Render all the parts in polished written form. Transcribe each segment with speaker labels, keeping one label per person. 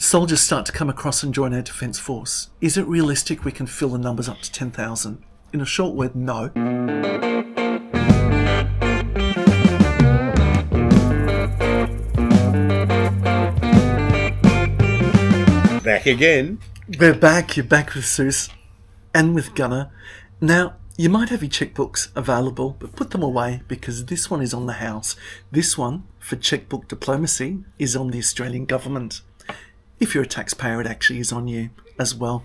Speaker 1: soldiers start to come across and join our defence force. Is it realistic we can fill the numbers up to 10,000? In a short word, no.
Speaker 2: Back again.
Speaker 1: We're back. You're back with Soos and with Gunner. Now, you might have your checkbooks available, but put them away because this one is on the house. This one, for checkbook diplomacy, is on the Australian government. If you're a taxpayer, it actually is on you as well.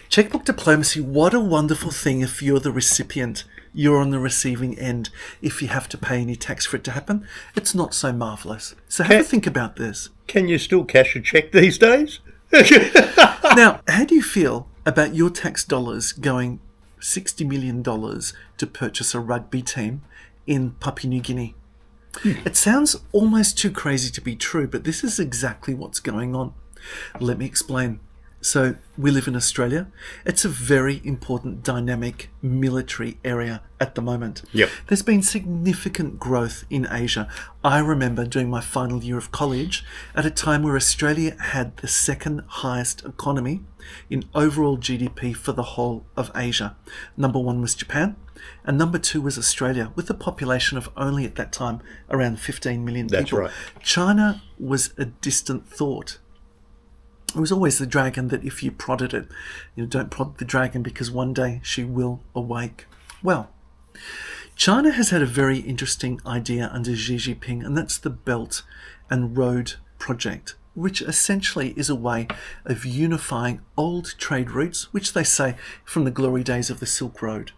Speaker 1: Checkbook diplomacy, what a wonderful thing if you're the recipient. You're on the receiving end. If you have to pay any tax for it to happen, it's not so marvellous. So have a think about this.
Speaker 2: Can you still cash a cheque these days?
Speaker 1: Now, how do you feel about your tax dollars going $60 million to purchase a rugby team in Papua New Guinea? It sounds almost too crazy to be true, but this is exactly what's going on. Let me explain. So, we live in Australia. It's a very important, dynamic military area at the moment.
Speaker 2: Yep.
Speaker 1: There's been significant growth in Asia. I remember doing my final year of college at a time where Australia had the second highest economy in overall GDP for the whole of Asia. Number one was Japan, and number two was Australia, with a population of only at that time around 15 million people.
Speaker 2: That's right.
Speaker 1: China was a distant thought. It was always the dragon that if you prodded it, don't prod the dragon because one day she will awake. Well, China has had a very interesting idea under Xi Jinping, and that's the Belt and Road Project, which essentially is a way of unifying old trade routes, which they say from the glory days of the Silk Road,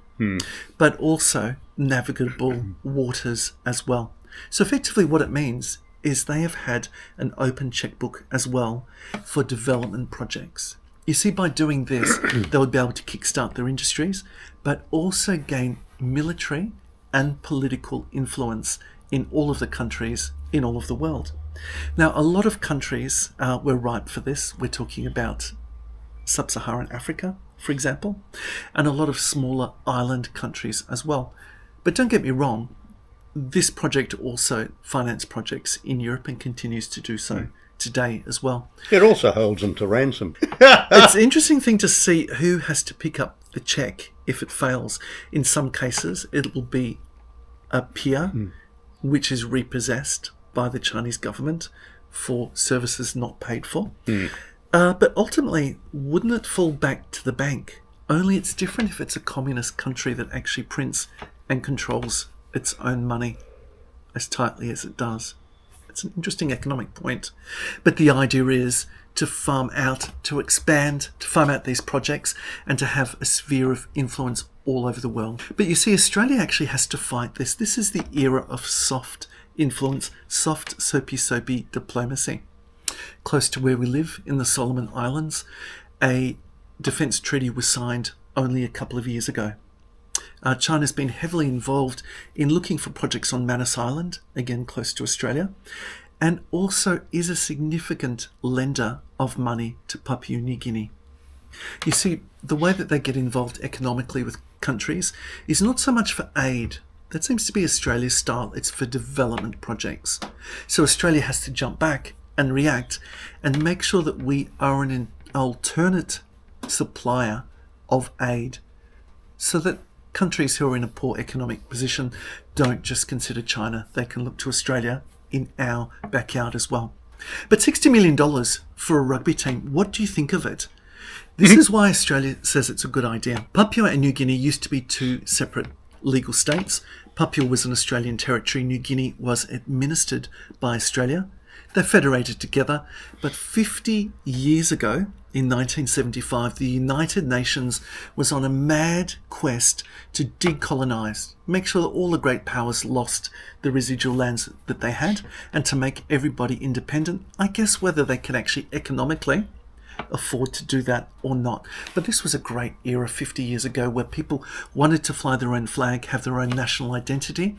Speaker 1: but also navigable waters as well. So effectively what it means is they have had an open checkbook as well for development projects. You see, by doing this, they would be able to kickstart their industries, but also gain military and political influence in all of the countries in all of the world. Now, a lot of countries were ripe for this. We're talking about sub-Saharan Africa, for example, and a lot of smaller island countries as well. But don't get me wrong, this project also financed projects in Europe and continues to do so today as well.
Speaker 2: It also holds them to ransom.
Speaker 1: It's an interesting thing to see who has to pick up the check if it fails. In some cases, it will be a peer, which is repossessed by the Chinese government for services not paid for. But ultimately, wouldn't it fall back to the bank? Only it's different if it's a communist country that actually prints and controls its own money as tightly as it does. It's an interesting economic point. But the idea is to farm out, to expand, to farm out these projects and to have a sphere of influence all over the world. But you see, Australia actually has to fight this. This is the era of soft influence, soft soapy diplomacy. Close to where we live in the Solomon Islands, a defence treaty was signed only a couple of years ago. China's been heavily involved in looking for projects on Manus Island, again close to Australia, and also is a significant lender of money to Papua New Guinea. You see, the way that they get involved economically with countries is not so much for aid. That seems to be Australia's style. It's for development projects. So Australia has to jump back and react and make sure that we are an alternate supplier of aid so that countries who are in a poor economic position don't just consider China. They can look to Australia in our backyard as well. But $60 million for a rugby team, what do you think of it? This is why Australia says it's a good idea. Papua and New Guinea used to be two separate legal states. Papua was an Australian territory. New Guinea was administered by Australia. They federated together, but 50 years ago, in 1975, the United Nations was on a mad quest to decolonise, make sure that all the great powers lost the residual lands that they had, and to make everybody independent. I guess whether they can actually economically afford to do that or not. But this was a great era 50 years ago where people wanted to fly their own flag, have their own national identity,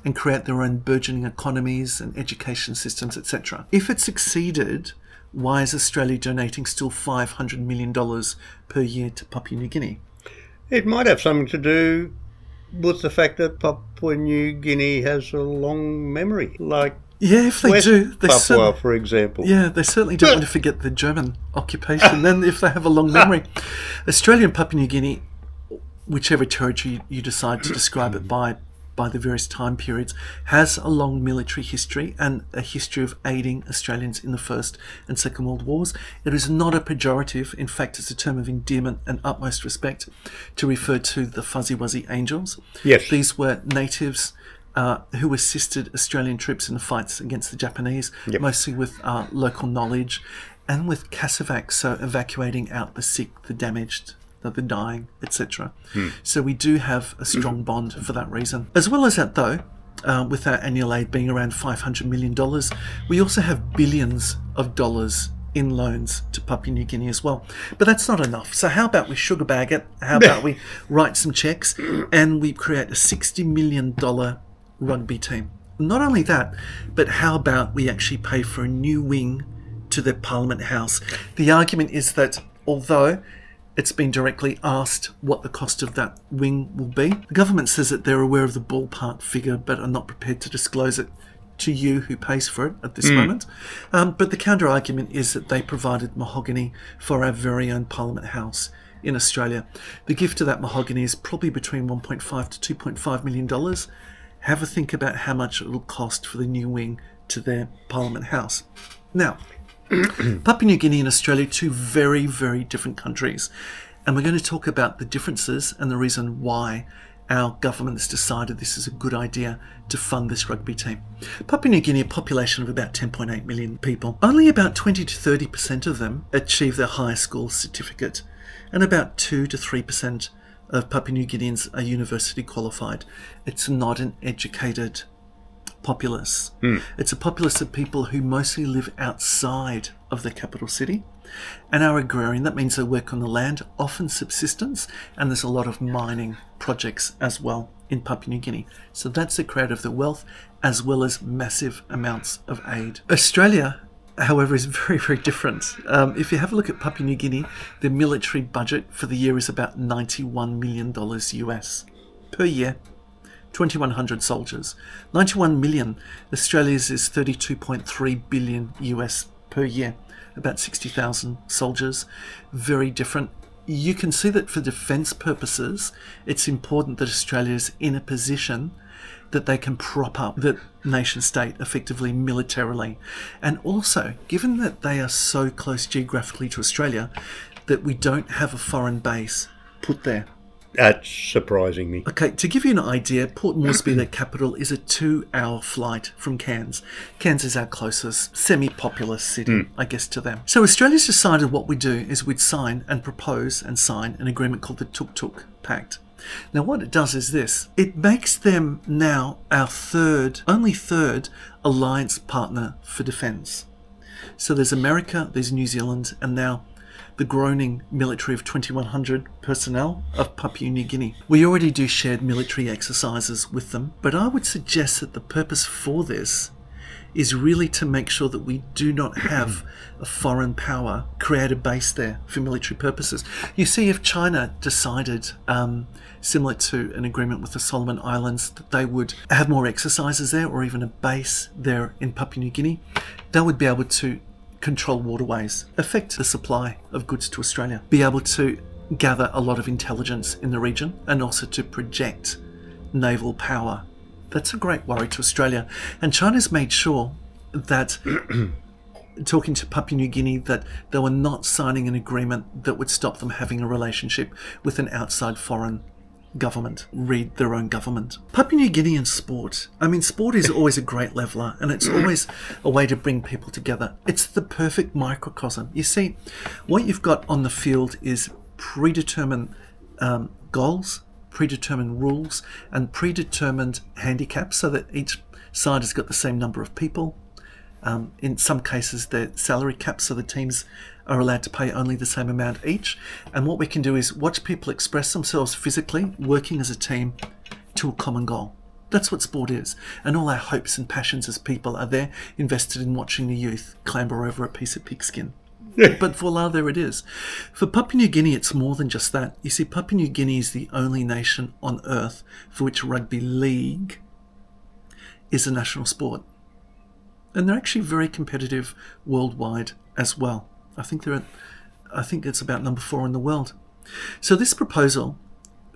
Speaker 1: and create their own burgeoning economies and education systems, etc. If it succeeded, why is Australia donating still $500 million per year to Papua New Guinea?
Speaker 2: It might have something to do with the fact that Papua New Guinea has a long memory, like
Speaker 1: Yeah, if they
Speaker 2: West
Speaker 1: do, they
Speaker 2: Papua, for example.
Speaker 1: yeah, they certainly don't want to forget the German occupation. Then, if they have a long memory, Australia and Papua New Guinea, whichever territory you decide to describe it by the various time periods, has a long military history and a history of aiding Australians in the First and Second World Wars. It is not a pejorative. In fact, it's a term of endearment and utmost respect to refer to the Fuzzy Wuzzy Angels.
Speaker 2: Yes.
Speaker 1: These were natives who assisted Australian troops in the fights against the Japanese, mostly with local knowledge and with CASEVAC, so evacuating out the sick, the damaged, the dying, etc. So we do have a strong bond for that reason. As well as that, though, with our annual aid being around $500 million, we also have billions of dollars in loans to Papua New Guinea as well. But that's not enough. So how about we sugar bag it? How about we write some checks and we create a $60 million rugby team? Not only that, but how about we actually pay for a new wing to their Parliament House? The argument is that although it's been directly asked what the cost of that wing will be, the government says that they're aware of the ballpark figure but are not prepared to disclose it to you who pays for it at this moment. But the counter argument is that they provided mahogany for our very own Parliament House in Australia. The gift of that mahogany is probably between $1.5 to $2.5 million. Have a think about how much it will cost for the new wing to their Parliament House. Now, Papua New Guinea and Australia, two very, very different countries. And we're going to talk about the differences and the reason why our government has decided this is a good idea to fund this rugby team. Papua New Guinea, a population of about 10.8 million people. Only about 20 to 30% of them achieve their high school certificate, and about 2 to 3% of Papua New Guineans are university qualified. It's not an educated populace. It's a populace of people who mostly live outside of the capital city and are agrarian. That means they work on the land, often subsistence, and there's a lot of mining projects as well in Papua New Guinea. So that's the creator of the wealth, as well as massive amounts of aid. Australia, however, is very, very different. If you have a look at Papua New Guinea, the military budget for the year is about $91 million US per year. 2,100 soldiers. 91 million. Australia's is 32.3 billion US per year. About 60,000 soldiers. Very different. You can see that for defence purposes, it's important that Australia is in a position that they can prop up the nation state effectively militarily. And also, given that they are so close geographically to Australia, that we don't have a foreign base put there.
Speaker 2: That's surprising me.
Speaker 1: Okay, to give you an idea, Port Moresby, their capital, is a 2-hour flight from Cairns. Cairns is our closest semi-populous city, I guess, to them. So Australia's decided what we do is we'd sign and propose and sign an agreement called the Tuk Tuk Pact. Now what it does is this. It makes them now our only third alliance partner for defence. So there's America, there's New Zealand, and now the groaning military of 2,100 personnel of Papua New Guinea. We already do shared military exercises with them, but I would suggest that the purpose for this is really to make sure that we do not have a foreign power create a base there for military purposes. You see, if China decided, similar to an agreement with the Solomon Islands, that they would have more exercises there or even a base there in Papua New Guinea, they would be able to control waterways, affect the supply of goods to Australia, be able to gather a lot of intelligence in the region, and also to project naval power. That's a great worry to Australia. And China's made sure that, talking to Papua New Guinea, that they were not signing an agreement that would stop them having a relationship with an outside foreign government, read their own government. Papua New Guinea and sport. I mean, sport is always a great leveler, and it's always a way to bring people together. It's the perfect microcosm. You see, what you've got on the field is predetermined goals, predetermined rules, and predetermined handicaps, so that each side has got the same number of people. In some cases, they're salary caps, so the teams are allowed to pay only the same amount each. And what we can do is watch people express themselves physically, working as a team to a common goal. That's what sport is. And all our hopes and passions as people are there, invested in watching the youth clamber over a piece of pigskin. But voila, there it is. For Papua New Guinea, it's more than just that. You see, Papua New Guinea is the only nation on earth for which rugby league is a national sport. And they're actually very competitive worldwide as well. I think it's about number 4 in the world. So this proposal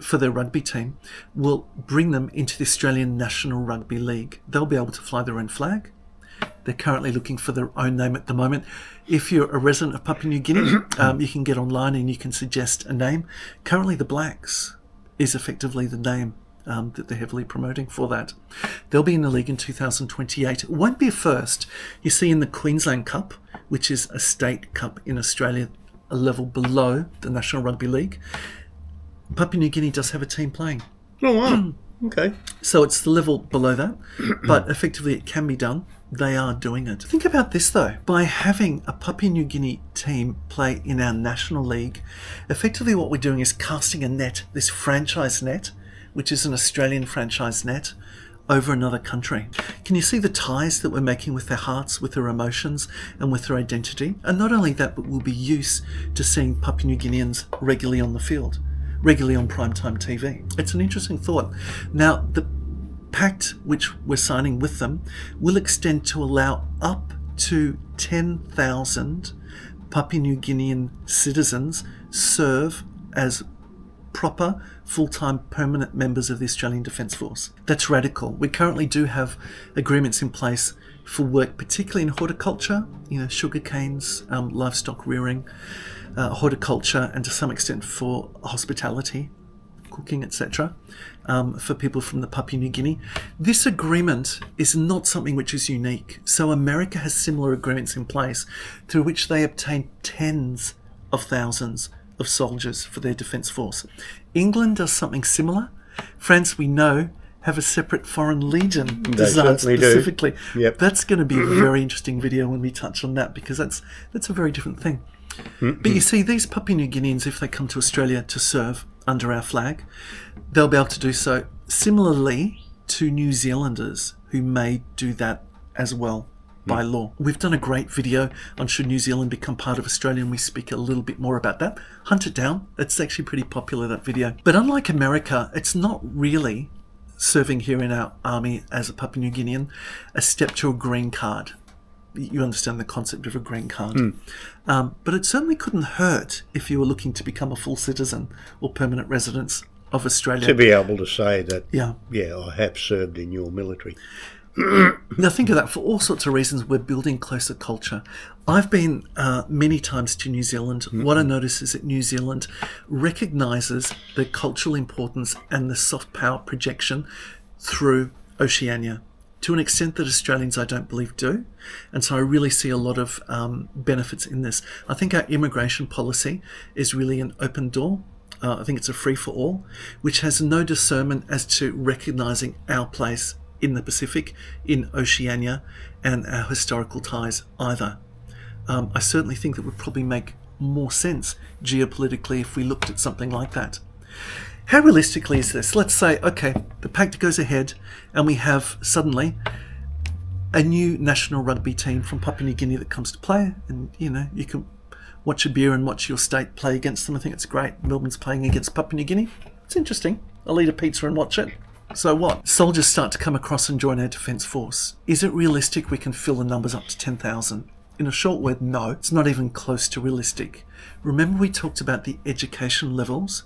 Speaker 1: for their rugby team will bring them into the Australian National Rugby League. They'll be able to fly their own flag. They're currently looking for their own name at the moment. If you're a resident of Papua New Guinea, you can get online and you can suggest a name. Currently, the Blacks is effectively the name that they're heavily promoting for that. They'll be in the league in 2028. It won't be a first. You see in the Queensland Cup, which is a state cup in Australia, a level below the National Rugby League, Papua New Guinea does have a team playing.
Speaker 2: Oh, wow. Okay.
Speaker 1: So it's the level below that, but effectively it can be done. They are doing it. Think about this though. By having a Papua New Guinea team play in our national league, effectively what we're doing is casting a net, this franchise net, which is an Australian franchise net, over another country. Can you see the ties that we're making with their hearts, with their emotions, and with their identity? And not only that, but we'll be used to seeing Papua New Guineans regularly on the field, regularly on primetime TV. It's an interesting thought. Now, the pact which we're signing with them will extend to allow up to 10,000 Papua New Guinean citizens serve as proper full-time permanent members of the Australian Defence Force. That's radical. We currently do have agreements in place for work, particularly in horticulture, sugar canes, livestock rearing, horticulture, and to some extent for hospitality, cooking, etc., for people from the Papua New Guinea. This agreement is not something which is unique. So America has similar agreements in place through which they obtain tens of thousands of soldiers for their defence force. England does something similar. France, we know, have a separate foreign legion designed specifically.
Speaker 2: Yep.
Speaker 1: That's going to be a very interesting video when we touch on that, because that's a very different thing. But you see, these Papua New Guineans, if they come to Australia to serve under our flag, they'll be able to do so similarly to New Zealanders who may do that as well by law. We've done a great video on should New Zealand become part of Australia, and we speak a little bit more about that. Hunt it down. It's actually pretty popular, that video. But unlike America, it's not really serving here in our army as a Papua New Guinean a step to a green card. You understand the concept of a green card. But it certainly couldn't hurt if you were looking to become a full citizen or permanent resident of Australia.
Speaker 2: To be able to say that,
Speaker 1: yeah,
Speaker 2: I have served in your military.
Speaker 1: Now think of that. For all sorts of reasons, we're building closer culture. I've been many times to New Zealand. What I notice is that New Zealand recognises the cultural importance and the soft power projection through Oceania, to an extent that Australians, I don't believe, do. And so I really see a lot of benefits in this. I think our immigration policy is really an open door. I think it's a free-for-all, which has no discernment as to recognising our place in the Pacific, in Oceania, and our historical ties either. I certainly think that would probably make more sense geopolitically if we looked at something like that. How realistically is this? Let's say, okay, the pact goes ahead and we have suddenly a new national rugby team from Papua New Guinea that comes to play, and you can watch a beer and watch your state play against them. I think it's great. Melbourne's playing against Papua New Guinea. It's interesting. I'll eat a pizza and watch it. So what? Soldiers start to come across and join our defence force. Is it realistic we can fill the numbers up to 10,000? In a short word, no. It's not even close to realistic. Remember we talked about the education levels?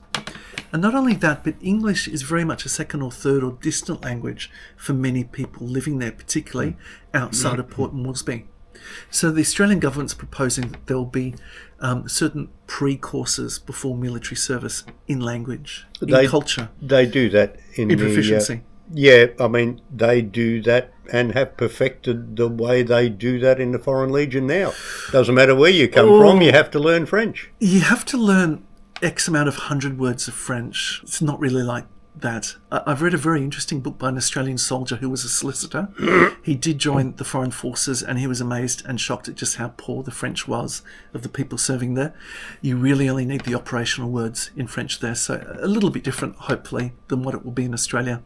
Speaker 1: And not only that, but English is very much a second or third or distant language for many people living there, particularly outside of Port Moresby. So the Australian government's proposing that there will be certain pre-courses before military service in language, in culture.
Speaker 2: They do that in
Speaker 1: proficiency.
Speaker 2: They do that and have perfected the way they do that in the Foreign Legion now. Doesn't matter where you come from, you have to learn French.
Speaker 1: You have to learn X amount of 100 words of French. It's not really like that. I've read a very interesting book by an Australian soldier who was a solicitor. He did join the foreign forces, and he was amazed and shocked at just how poor the French was of the people serving there. You really only need the operational words in French there, so a little bit different, hopefully, than what it will be in Australia.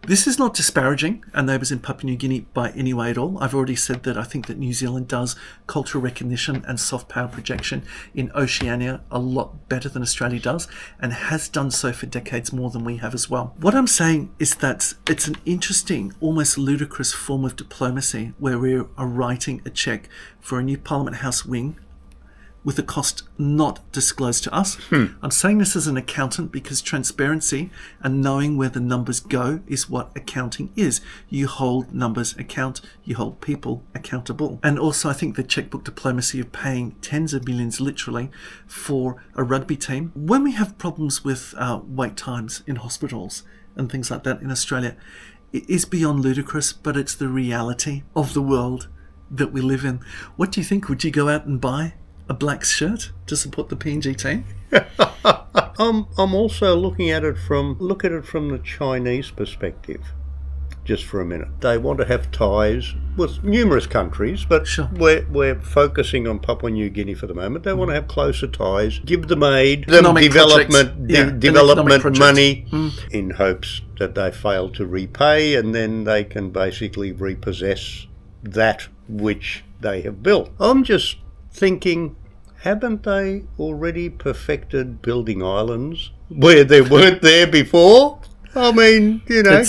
Speaker 1: This is not disparaging our neighbours in Papua New Guinea by any way at all. I've already said that I think that New Zealand does cultural recognition and soft power projection in Oceania a lot better than Australia does, and has done so for decades more than we have as well. What I'm saying is that it's an interesting, almost ludicrous form of diplomacy where we are writing a cheque for a new Parliament House wing with a cost not disclosed to us. I'm saying this as an accountant because transparency and knowing where the numbers go is what accounting is. You hold numbers account, you hold people accountable. And also I think the checkbook diplomacy of paying tens of millions literally for a rugby team. When we have problems with wait times in hospitals and things like that in Australia, it is beyond ludicrous, but it's the reality of the world that we live in. What do you think? Would you go out and buy a black shirt to support the PNG team?
Speaker 2: I'm also looking at it from the Chinese perspective. Just for a minute, they want to have ties with numerous countries, but
Speaker 1: Sure.
Speaker 2: we're focusing on Papua New Guinea for the moment. They want to have closer ties, give them aid, them
Speaker 1: Economic
Speaker 2: development,
Speaker 1: projects. Yeah, an
Speaker 2: development
Speaker 1: economic
Speaker 2: money,
Speaker 1: project.
Speaker 2: in hopes that they fail to repay, and then they can basically repossess that which they have built. I'm just thinking, haven't they already perfected building islands where they weren't there before? I mean, you know,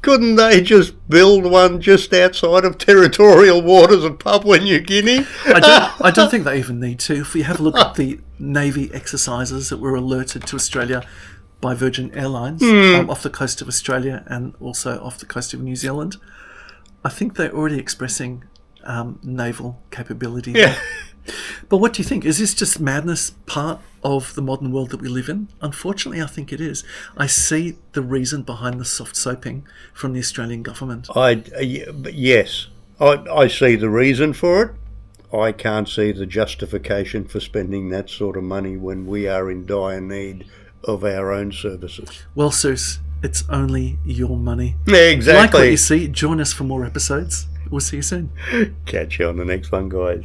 Speaker 2: couldn't they just build one just outside of territorial waters of Papua New Guinea?
Speaker 1: I don't think they even need to. If we have a look at the Navy exercises that were alerted to Australia by Virgin Airlines off the coast of Australia and also off the coast of New Zealand, I think they're already expressing naval capability there. But what do you think? Is this just madness, part of the modern world that we live in? Unfortunately, I think it is. I see the reason behind the soft soaping from the Australian government.
Speaker 2: Yes, I see the reason for it. I can't see the justification for spending that sort of money when we are in dire need of our own services.
Speaker 1: Well, Soos, it's only your money.
Speaker 2: Yeah, exactly.
Speaker 1: Like what you see, join us for more episodes. We'll see you soon.
Speaker 2: Catch you on the next one, guys.